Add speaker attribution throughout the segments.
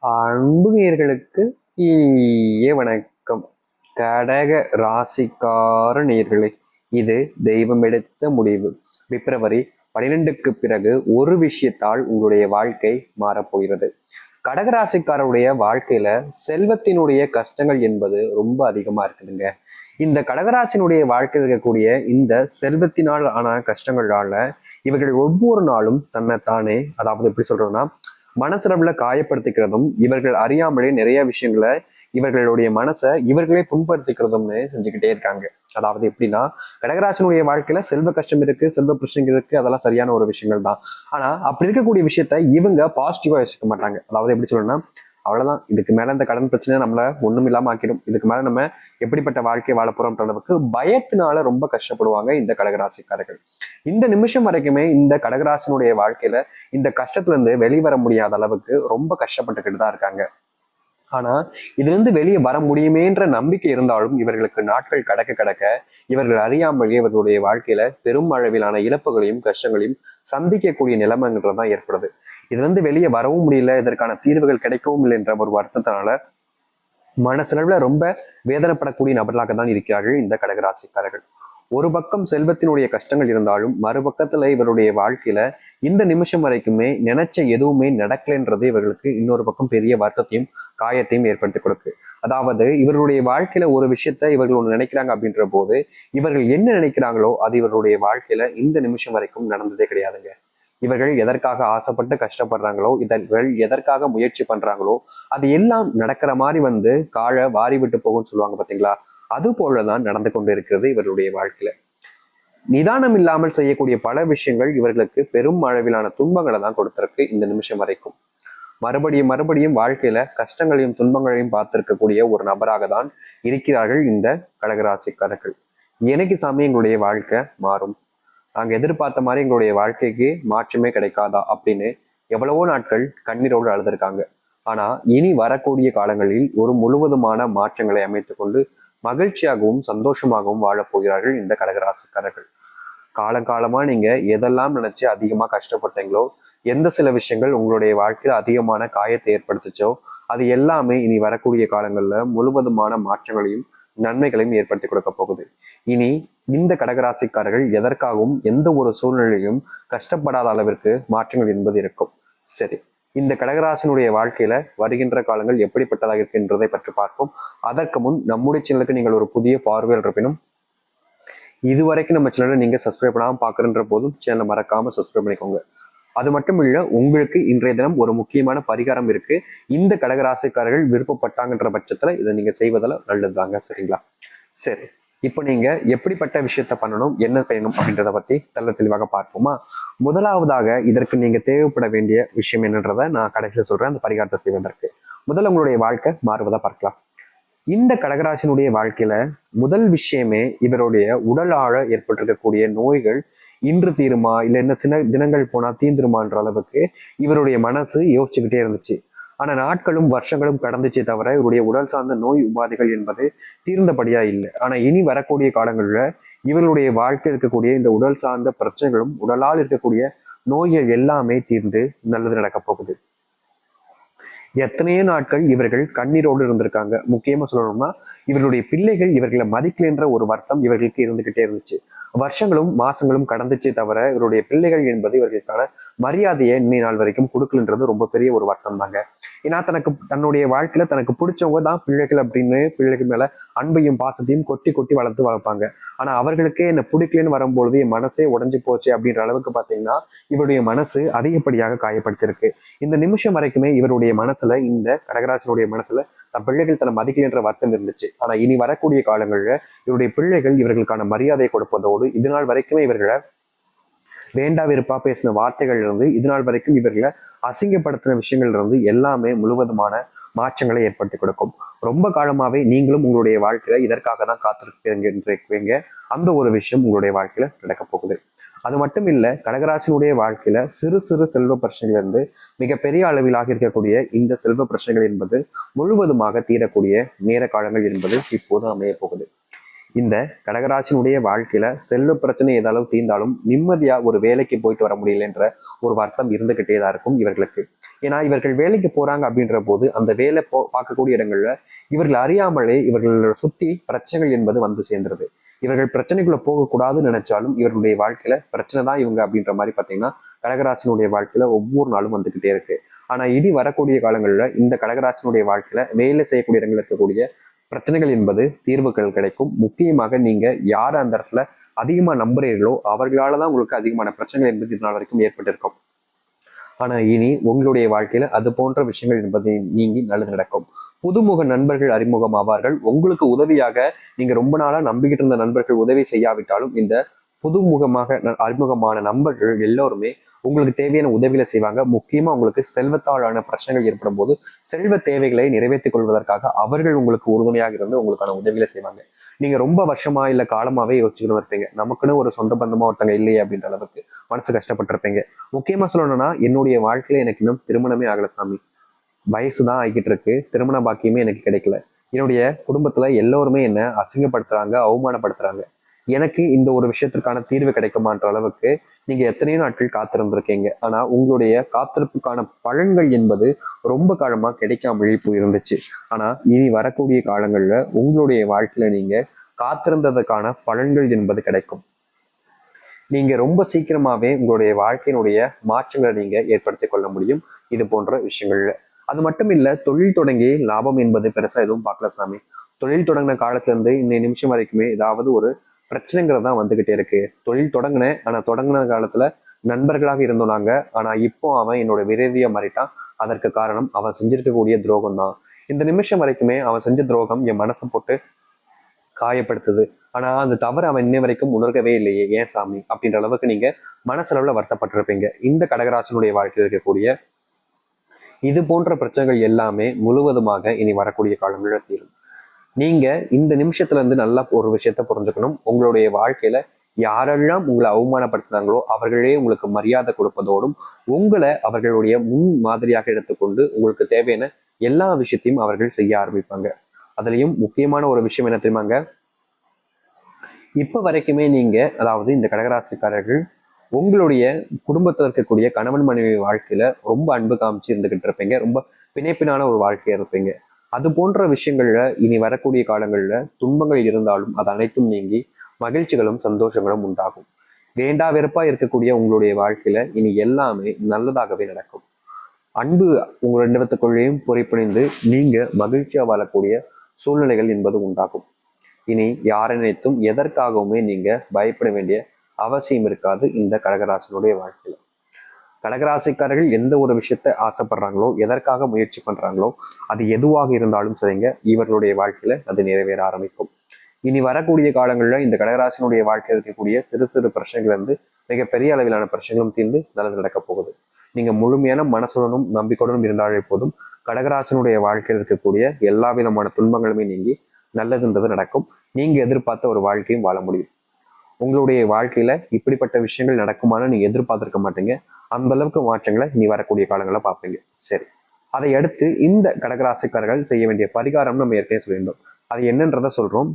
Speaker 1: அன்பு நேயர்களுக்கு இனிய வணக்கம். கடக ராசிக்கார நேயர்களே, இது தெய்வம் எடுத்த முடிவு. பிப்ரவரி 12க்கு பிறகு ஒரு விஷயத்தால் உங்களுடைய வாழ்க்கை மாறப்போகிறது. கடகராசிக்காரருடைய வாழ்க்கையில செல்வத்தினுடைய கஷ்டங்கள் என்பது ரொம்ப அதிகமா இருக்குதுங்க. இந்த கடகராசினுடைய வாழ்க்கையில் இருக்கக்கூடிய இந்த செல்வத்தினால் ஆன கஷ்டங்களால இவர்கள் ஒவ்வொரு நாளும் தன்னை தானே, அதாவது எப்படி சொல்றதுன்னா, மனசளவுல காயப்படுத்திக்கிறதும், இவர்கள் அறியாமலே நிறைய விஷயங்களை இவர்களுடைய மனசை இவர்களே புண்படுத்திக்கிறதும்னு செஞ்சுக்கிட்டே இருக்காங்க. அதாவது எப்படின்னா, கடகராசினுடைய வாழ்க்கையில செல்வ கஷ்டம் இருக்கு, செல்வ பிரச்சனைகள் இருக்கு, அதெல்லாம் சரியான ஒரு விஷயங்கள் தான். ஆனா அப்படி இருக்கக்கூடிய விஷயத்த இவங்க பாசிட்டிவா யோசிக்க மாட்டாங்க. அதாவது எப்படி சொல்லணும்னா, அவ்வளவுதான், இதுக்கு மேல இந்த கடன் பிரச்சனை நம்மள ஒண்ணும் இல்லாம ஆக்கிடும், இதுக்கு மேல நம்ம எப்படிப்பட்ட வாழ்க்கை வாழ போறோம்ன்ற அளவுக்கு பயத்தினால ரொம்ப கஷ்டப்படுவாங்க இந்த கடகராசிக்காரர்கள். இந்த நிமிஷம் வரைக்குமே இந்த கடகராசினுடைய வாழ்க்கையில இந்த கஷ்டத்துல இருந்து வெளிவர முடியாத அளவுக்கு ரொம்ப கஷ்டப்பட்டுக்கிட்டு தான் இருக்காங்க. ஆனா இதுல இருந்து வெளியே வர முடியுமேன்ற நம்பிக்கை இருந்தாலும் இவர்களுக்கு நாட்கள் கடக்க கடக்க இவர்கள் அறியாமலே இவர்களுடைய வாழ்க்கையில பெரும் அளவிலான இழப்புகளையும் கஷ்டங்களையும் சந்திக்கக்கூடிய நிலைமைன்றதுதான் ஏற்படுது. இதுல இருந்து வெளியே வரவும் முடியல, இதற்கான தீர்வுகள் கிடைக்கவும் இல்லை என்ற ஒரு வருத்தத்தினால மனசளவுல ரொம்ப வேதனைப்படக்கூடிய நபர்களாக தான் இருக்கிறார்கள் இந்த கடகராசிக்காரர்கள். ஒரு பக்கம் செல்வத்தினுடைய கஷ்டங்கள் இருந்தாலும் மறுபக்கத்துல இவருடைய வாழ்க்கையில இந்த நிமிஷம் வரைக்குமே நினைச்ச எதுவுமே நடக்கலைன்றது இவர்களுக்கு இன்னொரு பக்கம் பெரிய வருத்தத்தையும் காயத்தையும் ஏற்படுத்தி கொடுக்கு. அதாவது இவர்களுடைய வாழ்க்கையில ஒரு விஷயத்த இவர்கள் ஒண்ணு நினைக்கிறாங்க அப்படின்ற போது இவர்கள் என்ன நினைக்கிறாங்களோ அது இவர்களுடைய வாழ்க்கையில இந்த நிமிஷம் வரைக்கும் நடந்ததே கிடையாதுங்க. இவர்கள் எதற்காக ஆசைப்பட்டு கஷ்டப்படுறாங்களோ, இவர்கள் எதற்காக முயற்சி பண்றாங்களோ அது எல்லாம் நடக்கிற மாதிரி காழ வாரி விட்டு போகும்னு சொல்லுவாங்க பாத்தீங்களா? அது போலதான் நடந்து கொண்டு இருக்கிறது இவர்களுடைய வாழ்க்கையில. நிதானம் இல்லாமல் செய்யக்கூடிய பல விஷயங்கள் இவர்களுக்கு பெரும் அளவிலான துன்பங்களை தான் கொடுத்திருக்கு இந்த நிமிஷம் வரைக்கும். மறுபடியும் மறுபடியும் வாழ்க்கையில கஷ்டங்களையும் துன்பங்களையும் பார்த்திருக்கக்கூடிய ஒரு நபராக தான் இருக்கிறார்கள் இந்த கடகராசிக்காரர்கள். எனக்கு சாமி எங்களுடைய வாழ்க்கை மாறும், நாங்க எதிர்பார்த்த மாதிரி எங்களுடைய வாழ்க்கைக்கு மாற்றமே கிடைக்காதா அப்படின்னு எவ்வளவோ நாட்கள் கண்ணீரோடு அழுதுருக்காங்க. ஆனா இனி வரக்கூடிய காலங்களில் ஒரு முழுவதுமான மாற்றங்களை அமைத்துக் கொண்டு மகிழ்ச்சியாகவும் சந்தோஷமாகவும் வாழப் போகிறார்கள் இந்த கடகராசிக்காரர்கள். காலங்காலமா நீங்க எதெல்லாம் நினைச்சு அதிகமா கஷ்டப்பட்டீங்களோ, எந்த சில விஷயங்கள் உங்களுடைய வாழ்க்கையில அதிகமான காயத்தை ஏற்படுத்துச்சோ அது எல்லாமே இனி வரக்கூடிய காலங்கள்ல முழுவதுமான மாற்றங்களையும் நன்மைகளையும் ஏற்படுத்தி கொடுக்க போகுது. இனி இந்த கடகராசிக்காரர்கள் எதற்காகவும் எந்த ஒரு சூழ்நிலையும் கஷ்டப்படாத அளவிற்கு மாற்றங்கள் என்பது இருக்கும். சரி, இந்த கடகராசினுடைய வாழ்க்கையில வருகின்ற காலங்கள் எப்படிப்பட்டதாக இருக்கின்றதை பற்றி பார்ப்போம். அதற்கு முன் நம்முடைய சேனலுக்கு நீங்கள் ஒரு புதிய பார்வையாளர் இருப்பினும் இதுவரைக்கும் நம்ம சேனலை நீங்க சப்ஸ்கிரைப் பண்ணாம பாக்குறன்ற போதும் சேனலை மறக்காம சப்ஸ்கிரைப் பண்ணிக்கோங்க. அது மட்டும் இல்ல, உங்களுக்கு இன்றைய தினம் ஒரு முக்கியமான பரிகாரம் இருக்கு. இந்த கடகராசிக்காரர்கள் விருப்பப்பட்டாங்கன்ற பட்சத்துல இதை நீங்க செய்வதால நல்லதுதாங்க. சரிங்களா? சரி, இப்போ நீங்க எப்படிப்பட்ட விஷயத்த பண்ணணும், என்ன செய்யணும் அப்படின்றத பத்தி தெளிவாக பார்ப்போமா? முதலாவதாக இதற்கு நீங்க தேவைப்பட வேண்டிய விஷயம் என்னன்றதை நான் கடைசியில் சொல்றேன். அந்த பரிகாரத்தை செய்வதற்கு முதல்ல உங்களுடைய வாழ்க்கை மாறுவதா பார்க்கலாம். இந்த கடகராசினுடைய வாழ்க்கையில முதல் விஷயமே இவருடைய உடல் ஆழ ஏற்பட்டிருக்கக்கூடிய நோய்கள் இன்று தீருமா, இல்லை என்ன சின்ன தினங்கள் போனா தீந்துருமான்ற அளவுக்கு இவருடைய மனசு யோசிச்சுக்கிட்டே இருந்துச்சு. ஆனா நாட்களும் வருஷங்களும் கடந்துச்சே தவிர இவருடைய உடல் சார்ந்த நோய் உபாதைகள் என்பது தீர்ந்தபடியா இல்லை. ஆனா இனி வரக்கூடிய காலங்கள்ல இவருடைய வாழ்க்கை இருக்கக்கூடிய இந்த உடல் சார்ந்த பிரச்சனைகளும் உடலால் இருக்கக்கூடிய நோய்கள் எல்லாமே தீர்ந்து நல்லது நடக்க போகுது. எத்தனையோ நாட்கள் இவர்கள் கண்ணீரோடு இருந்திருக்காங்க. முக்கியமா சொல்லணும்னா இவர்களுடைய பிள்ளைகள் இவர்களை மதிக்கலைன்ற ஒரு வருத்தம் இவர்களுக்கு இருந்துகிட்டே இருந்துச்சு. வருஷங்களும் மாசங்களும் கடந்துச்சே தவிர இவருடைய பிள்ளைகள் என்பது இவர்களுக்கான மரியாதையை இன்னை நாள் வரைக்கும் கொடுக்கலன்றது ரொம்ப பெரிய ஒரு வருத்தம் தாங்க. ஏன்னா தன்னுடைய வாழ்க்கையில தனக்கு பிடிச்சவங்க தான் பிள்ளைகள் அப்படின்னு பிள்ளைகள் மேல அன்பையும் பாசத்தையும் கொட்டி கொட்டி வளர்ப்பாங்க. ஆனா அவர்களுக்கே என்ன பிடிக்கலன்னு வரும்பொழுது என் மனசே உடஞ்சு போச்சு அப்படின்ற அளவுக்கு பாத்தீங்கன்னா இவருடைய மனசு அதிகப்படியாக காயப்படுத்திருக்கு. இந்த நிமிஷம் வரைக்குமே இவருடைய மனசுல, இந்த கடகராசனுடைய மனசுல தன் பிள்ளைகள் தன்னை மதிக்கலைன்ற வருத்தம் இருந்துச்சு. ஆனா இனி வரக்கூடிய காலங்கள்ல இவருடைய பிள்ளைகள் இவர்களுக்கான மரியாதையை கொடுப்பதோடு இதுநாள் வரைக்குமே இவர்களை வேண்டா வெறுப்பா பேசின வார்த்தைகள் இருந்து இதுநாள் வரைக்கும் இவர்களை அசிங்கப்படுத்தின விஷயங்கள் இருந்து எல்லாமே முழுவதுமான மாற்றங்களை ஏற்படுத்தி கொடுக்கும். ரொம்ப காலமாவே நீங்களும் உங்களுடைய வாழ்க்கையில இதற்காக தான் காத்திருக்கீங்க. அந்த ஒரு விஷயம் உங்களுடைய வாழ்க்கையில நடக்க போகுது. அது மட்டும் இல்ல, கடகராசினுடைய வாழ்க்கையில சிறு சிறு செல்வ பிரச்சனைகள் இருந்து மிகப்பெரிய அளவிலாக இருக்கக்கூடிய இந்த செல்வ பிரச்சனைகள் என்பது முழுவதுமாக தீரக்கூடிய நேர காலங்கள் என்பது இப்போது அமைய போகுது. இந்த கடகராசினுடைய வாழ்க்கையில செல்வ பிரச்சனை ஏதாலும் தீர்ந்தாலும் நிம்மதியா ஒரு வேலைக்கு போயிட்டு வர முடியல என்ற ஒரு வருத்தம் இருந்துகிட்டே தான் இருக்கும் இவர்களுக்கு. ஏன்னா இவர்கள் வேலைக்கு போறாங்க அப்படின்ற போது அந்த வேலை பார்க்கக்கூடிய இடங்கள்ல இவர்கள் அறியாமலே இவர்களோட சுத்தி பிரச்சனைகள் என்பது வந்து சேர்ந்துருது. இவர்கள் பிரச்சனைக்குள்ள போகக்கூடாதுன்னு நினைச்சாலும் இவர்களுடைய வாழ்க்கையில பிரச்சனை தான் இவங்க அப்படின்ற மாதிரி பாத்தீங்கன்னா கடகராசினுடைய வாழ்க்கையில ஒவ்வொரு நாளும் வந்துகிட்டே இருக்கு. ஆனா இனி வரக்கூடிய காலங்கள்ல இந்த கடகராசினுடைய வாழ்க்கையில வேலை செய்யக்கூடிய இடங்கள் இருக்கக்கூடிய பிரச்சனைகள் என்பது தீர்வுகள் கிடைக்கும். முக்கியமாக நீங்க யார் அந்த இடத்துல அதிகமா நம்புறீர்களோ அவர்களாலதான் உங்களுக்கு அதிகமான பிரச்சனைகள் என்பது இதனால் வரைக்கும் ஏற்பட்டிருக்கும். ஆனா இனி உங்களுடைய வாழ்க்கையில அது போன்ற விஷயங்கள் என்பது நீங்கி நல்லது நடக்கும். புதுமுக நண்பர்கள் அறிமுகம் ஆவார்கள். உங்களுக்கு உதவியாக நீங்க ரொம்ப நாளா நம்பிக்கிட்டு இருந்த நண்பர்கள் உதவி செய்யாவிட்டாலும் இந்த புதுமுகமாக அறிமுகமான நண்பர்கள் எல்லோருமே உங்களுக்கு தேவையான உதவிகளை செய்வாங்க. முக்கியமா உங்களுக்கு செல்வத்தாலான பிரச்சனைகள் ஏற்படும் போது செல்வ தேவைகளை நிறைவேற்றிக் கொள்வதற்காக அவர்கள் உங்களுக்கு உறுதுணையாக இருந்து உங்களுக்கான உதவிகளை செய்வாங்க. நீங்க ரொம்ப வருஷமா இல்ல காலமாவே யோசிச்சுக்கிட்டு இருப்பீங்க, நமக்குன்னு ஒரு சொந்த பந்தமா ஒருத்தங்க இல்லையே அப்படின்ற அளவுக்கு மனசு கஷ்டப்பட்டிருப்பீங்க. முக்கியமா சொல்லணும்னா என்னுடைய வாழ்க்கையில எனக்கு இன்னும் திருமணமே ஆகல சாமி, வயசுதான் ஆகிட்டு இருக்கு, திருமண பாக்கியமே எனக்கு கிடைக்கல, என்னுடைய குடும்பத்துல எல்லோருமே என்ன அசிங்கப்படுத்துறாங்க, அவமானப்படுத்துறாங்க, எனக்கு இந்த ஒரு விஷயத்திற்கான தீர்வு கிடைக்குமான்ற அளவுக்கு நீங்க எத்தனையோ நாட்கள் காத்திருந்திருக்கீங்க. ஆனா உங்களுடைய காத்திருப்புக்கான பலன்கள் என்பது ரொம்ப காலமா கிடைக்காமலே போயிருந்துச்சு. ஆனா இனி வரக்கூடிய காலங்கள்ல உங்களுடைய வாழ்க்கையில நீங்க காத்திருந்ததுக்கான பலன்கள் என்பது கிடைக்கும். நீங்க ரொம்ப சீக்கிரமாவே உங்களுடைய வாழ்க்கையினுடைய மாற்றங்களை நீங்க ஏற்படுத்தி கொள்ள முடியும் இது போன்ற விஷயங்கள்ல. அது மட்டும் இல்ல, தொழில் தொடங்கி லாபம் என்பது பெருசா எதுவும் பார்க்கல சாமி. தொழில் தொடங்கின காலத்துல இருந்து இன்னைய நிமிஷம் வரைக்குமே ஏதாவது ஒரு பிரச்சனைங்கிறது தான் வந்துகிட்டே இருக்கு. தொழில் தொடங்கினேன், ஆனா தொடங்கின காலத்துல நண்பர்களாக இருந்தோம் நாங்க, ஆனா இப்போ அவன் என்னோட விரோதியா மாறிட்டான். அதற்கு காரணம் அவன் செஞ்சிருக்கக்கூடிய துரோகம் தான். இந்த நிமிஷம் வரைக்குமே அவன் செஞ்ச துரோகம் என் மனசை போட்டு காயப்படுத்துது. ஆனா அந்த தவறு அவன் இன்னை வரைக்கும் உணர்கவே இல்லையே, ஏன் சாமி அப்படின்ற அளவுக்கு நீங்க மனசளவுல வருத்தப்பட்டிருப்பீங்க. இந்த கடகராசனுடைய வாழ்க்கையில் இருக்கக்கூடிய இது போன்ற பிரச்சனைகள் எல்லாமே முழுவதுமாக இனி வரக்கூடிய காலங்களில் தீரும். நீங்க இந்த நிமிஷத்துல இருந்து நல்லா ஒரு விஷயத்த புரிஞ்சுக்கணும். உங்களுடைய வாழ்க்கையில யாரெல்லாம் உங்களை அவமானப்படுத்தினாங்களோ அவர்களே உங்களுக்கு மரியாதை கொடுப்பதோடும் உங்களை அவர்களுடைய முன் மாதிரியாக எடுத்துக்கொண்டு உங்களுக்கு தேவையான எல்லா விஷயத்தையும் அவர்கள் செய்ய ஆரம்பிப்பாங்க. அதுலயும் முக்கியமான ஒரு விஷயம் என்ன தெரியுமாங்க, இப்ப வரைக்குமே நீங்க அதாவது இந்த கடகராசிக்காரர்கள் உங்களுடைய குடும்பத்தில் இருக்கக்கூடிய கணவன் மனைவி வாழ்க்கையில ரொம்ப அன்பு காமிச்சு இருந்துகிட்டு இருப்பீங்க. ரொம்ப பிணைப்பினான ஒரு வாழ்க்கையா இருப்பீங்க. அது போன்ற விஷயங்கள்ல இனி வரக்கூடிய காலங்கள்ல துன்பங்கள் இருந்தாலும் அது அனைத்தும் நீங்கி மகிழ்ச்சிகளும் சந்தோஷங்களும் உண்டாகும். வேண்டா வெறுப்பா இருக்கக்கூடிய உங்களுடைய வாழ்க்கையில இனி எல்லாமே நல்லதாகவே நடக்கும். அன்பு உங்க ரெண்டு பேத்துக்குள்ளேயும் பொறிப்பிணைந்து நீங்க மகிழ்ச்சியா வாழக்கூடிய சூழ்நிலைகள் என்பது உண்டாகும். இனி யாரை நினைத்தும் எதற்காகவுமே நீங்க பயப்பட வேண்டிய அவசியம் இருக்காது இந்த கடகராசினுடைய வாழ்க்கையில. கடகராசிக்காரர்கள் எந்த ஒரு விஷயத்த ஆசைப்படுறாங்களோ, எதற்காக முயற்சி பண்றாங்களோ, அது எதுவாக இருந்தாலும் சரிங்க, இவர்களுடைய வாழ்க்கையில அது நிறைவேற ஆரம்பிக்கும். இனி வரக்கூடிய காலங்களில் இந்த கடகராசினுடைய வாழ்க்கையில் இருக்கக்கூடிய சிறு சிறு பிரச்சனைகள் இருந்து மிகப்பெரிய அளவிலான பிரச்சனைகளும் தீர்ந்து நல்லது நடக்க போகுது. நீங்க முழுமையான மனசுடனும் நம்பிக்கையுடனும் இருந்தாலே போதும், கடகராசினுடைய வாழ்க்கையில் இருக்கக்கூடிய எல்லா விதமான துன்பங்களுமே நீங்கி நல்லதுன்றது நடக்கும். நீங்க எதிர்பார்த்த ஒரு வாழ்க்கையும் வாழ முடியும். உங்களுடைய வாழ்க்கையில இப்படிப்பட்ட விஷயங்கள் நடக்குமான்னு நீங்க எதிர்பார்த்திருக்க மாட்டீங்க. அந்த அளவுக்கு மாற்றங்களை நீ வரக்கூடிய காலங்களில் பார்ப்பீங்க. சரி, அதை அடுத்து இந்த கடகராசிக்காரர்கள் செய்ய வேண்டிய பரிகாரம் நம்ம ஏற்கனவே சொல்லியிருந்தோம். அது என்னன்றத சொல்றோம்.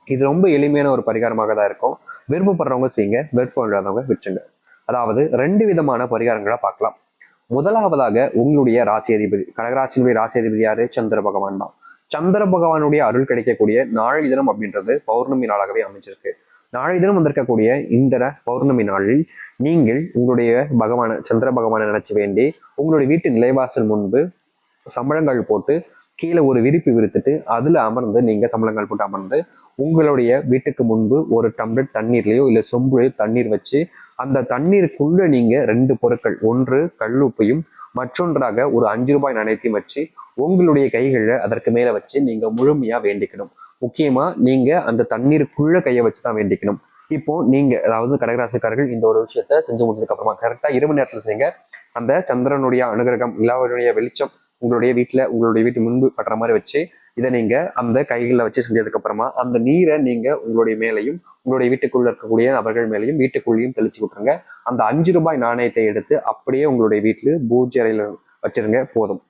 Speaker 1: இது ரொம்ப எளிமையான ஒரு பரிகாரமாக தான் இருக்கும். விருப்பப்படுறவங்க செய்யுங்க, விருப்பம் இல்லாதவங்க விட்டுருங்க. அதாவது 2 விதமான பரிகாரங்களை பார்க்கலாம். முதலாவதாக உங்களுடைய ராசி அதிபதி, கடகராசியினுடைய ராசி அதிபதி யாரு? சந்திர பகவான் தான். சந்திர பகவானுடைய அருள் கிடைக்கக்கூடிய நாளை தினம் அப்படின்றது பௌர்ணமி நாளாகவே அமைஞ்சிருக்கு. நாளை தினம் வந்திருக்கக்கூடிய இந்த பௌர்ணமி நாளில் நீங்கள் உங்களுடைய சந்திர பகவானை நினைச்சு வேண்டி உங்களுடைய வீட்டு நிலைவாசல் முன்பு சம்பளங்கள் போட்டு கீழே ஒரு விரிப்பு விரித்துட்டு அதுல அமர்ந்து நீங்க சம்பளங்கள் போட்டு அமர்ந்து உங்களுடைய வீட்டுக்கு முன்பு ஒரு டம்ளர் தண்ணீர்லயோ இல்ல சொம்புலையோ தண்ணீர் வச்சு அந்த தண்ணீருக்குள்ள நீங்க 2 பொருட்கள், ஒன்று கல்லுப்பையும் மற்றொன்றாக ஒரு 5 ரூபாய் நாணயத்தையும் வச்சு உங்களுடைய கைகளில் அதற்கு மேல வச்சு நீங்க முழுமையா வேண்டிக்கணும். முக்கியமா நீங்க அந்த தண்ணீருக்குள்ள கையை வச்சுதான் வேண்டிக்கணும். இப்போ நீங்க அதாவது கடகராசிக்காரர்கள் இந்த ஒரு விஷயத்த செஞ்சு முடிஞ்சதுக்கு அப்புறமா கரெக்டா இரவு நேரத்துல செய்யுங்க. அந்த சந்திரனுடைய அனுகிரகம், நிலாவுடைய வெளிச்சம் உங்களுடைய வீட்டு முன்பு படுற மாதிரி வச்சு இதை நீங்க அந்த கைகளில் வச்சு செஞ்சதுக்கு அப்புறமா அந்த நீரை நீங்க உங்களுடைய மேலையும் உங்களுடைய வீட்டுக்குள்ள இருக்கக்கூடிய நபர்கள் மேலையும் வீட்டுக்குள்ளேயும் தெளிச்சு விட்டுருங்க. அந்த 5 ரூபாய் நாணயத்தை எடுத்து அப்படியே உங்களுடைய வீட்டுல பூஜை அறையில வச்சிருங்க, போதும்.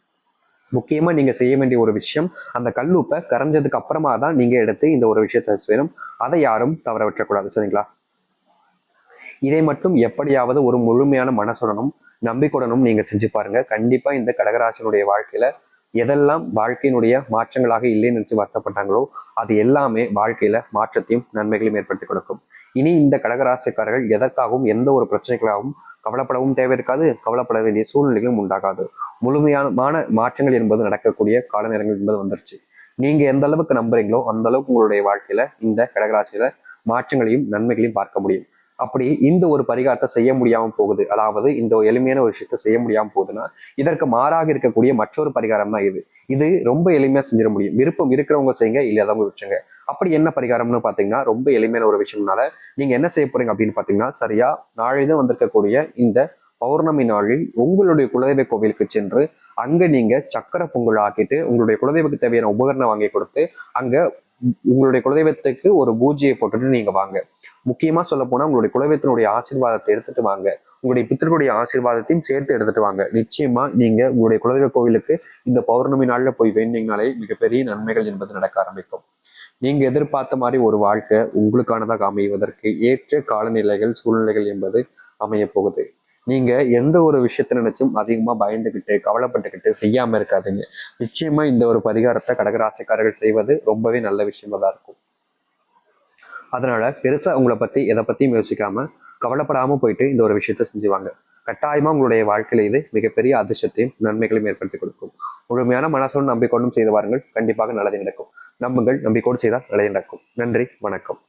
Speaker 1: முக்கியமா நீங்க செய்ய வேண்டிய ஒரு விஷயம், அந்த கல்லுப்பை கரைஞ்சதுக்கு அப்புறமா தான் நீங்க எடுத்து இந்த ஒரு விஷயத்த செய்யணும். அதை யாரும் தவற விட்டுறக்கூடாது, சரிங்களா? இதை மட்டும் எப்படியாவது ஒரு முழுமையான மனசுடனும் நம்பிக்கையுடனும் நீங்க செஞ்சு பாருங்க. கண்டிப்பா இந்த கடகராசினுடைய வாழ்க்கையில எதெல்லாம் வாழ்க்கையினுடைய மாற்றங்களாக இல்லைன்னு நினைச்சு வருத்தப்பட்டாங்களோ அது எல்லாமே வாழ்க்கையில மாற்றத்தையும் நன்மைகளையும் ஏற்படுத்தி கொடுக்கும். இனி இந்த கடகராசிக்காரர்கள் எதற்காகவும் எந்த ஒரு பிரச்சனைகளாகவும் கவலைப்படவும் தேவை இருக்காது, கவலைப்பட வேண்டிய சூழ்நிலைகளும் உண்டாகாது. முழுமையான மாற்றங்கள் என்பது நடக்கக்கூடிய கால நேரங்கள் என்பது வந்துருச்சு. நீங்க எந்த அளவுக்கு நம்புறீங்களோ அந்த அளவுக்கு உங்களுடைய வாழ்க்கையில இந்த கடகராசியில மாற்றங்களையும் நன்மைகளையும் பார்க்க முடியும். அப்படி இந்த ஒரு பரிகாரத்தை செய்ய முடியாம போகுது, அதாவது இந்த எளிமையான ஒரு விஷயத்த செய்ய முடியாம போகுதுன்னா இதற்கு மாறாக இருக்கக்கூடிய மற்றொரு பரிகாரம் தான் இது. இது ரொம்ப எளிமையா செஞ்சிட முடியும். விருப்பம் இருக்கிறவங்க செய்யுங்க, இல்லாதவங்க விட்டுருங்க. அப்படி என்ன பரிகாரம்னு பாத்தீங்கன்னா ரொம்ப எளிமையான ஒரு விஷயம்னால நீங்க என்ன செய்ய போறீங்க அப்படின்னு பாத்தீங்கன்னா, சரியா நாளைதான் வந்திருக்கக்கூடிய இந்த பௌர்ணமி நாளில் உங்களுடைய குலதெய்வ கோவிலுக்கு சென்று அங்க நீங்க சக்கரை பொங்கல் ஆக்கிட்டு உங்களுடைய குலதெய்வத்துக்கு தேவையான உபகரணம் வாங்கி கொடுத்து அங்க உங்களுடைய குலதெய்வத்துக்கு ஒரு பூஜையை போட்டுட்டு நீங்க வாங்க. முக்கியமா சொல்ல போனா உங்களுடைய குலதெய்வத்தினுடைய ஆசீர்வாதத்தை எடுத்துட்டு வாங்க. உங்களுடைய பித்தர்களுடைய ஆசீர்வாதத்தையும் சேர்த்து எடுத்துட்டு வாங்க. நிச்சயமா நீங்க உங்களுடைய குலதெய்வ கோவிலுக்கு இந்த பௌர்ணமி நாள்ல போய் வேண்டிங்கனாலே மிகப்பெரிய நன்மைகள் என்பது நடக்க ஆரம்பிக்கும். நீங்க எதிர்பார்த்த மாதிரி ஒரு வாழ்க்கை உங்களுக்கானதாக அமைவதற்கு ஏற்ற காலநிலைகள் சூழ்நிலைகள் என்பது அமைய போகுது. நீங்க எந்த ஒரு விஷயத்த நினைச்சும் அதிகமா பயந்துகிட்டு கவலைப்பட்டுக்கிட்டு செய்யாம இருக்காதீங்க. நிச்சயமா இந்த ஒரு பரிகாரத்தை கடகராசிக்காரர்கள் செய்வது ரொம்பவே நல்ல விஷயமா தான் இருக்கும். அதனால பெருசா உங்களை பத்தி எதை பத்தியும் யோசிக்காம கவலைப்படாம போயிட்டு இந்த ஒரு விஷயத்த செஞ்சுவாங்க. கட்டாயமா உங்களுடைய வாழ்க்கையில இது மிகப்பெரிய அதிர்ஷ்டத்தையும் நன்மைகளையும் ஏற்படுத்தி கொடுக்கும். முழுமையான மனசோடு நம்பிக்கொண்டும் செய்து வாருங்கள், கண்டிப்பாக நல்லது நடக்கும். நம்புங்கள், நம்பிக்கோடு செய்தால் நல்லது நடக்கும். நன்றி, வணக்கம்.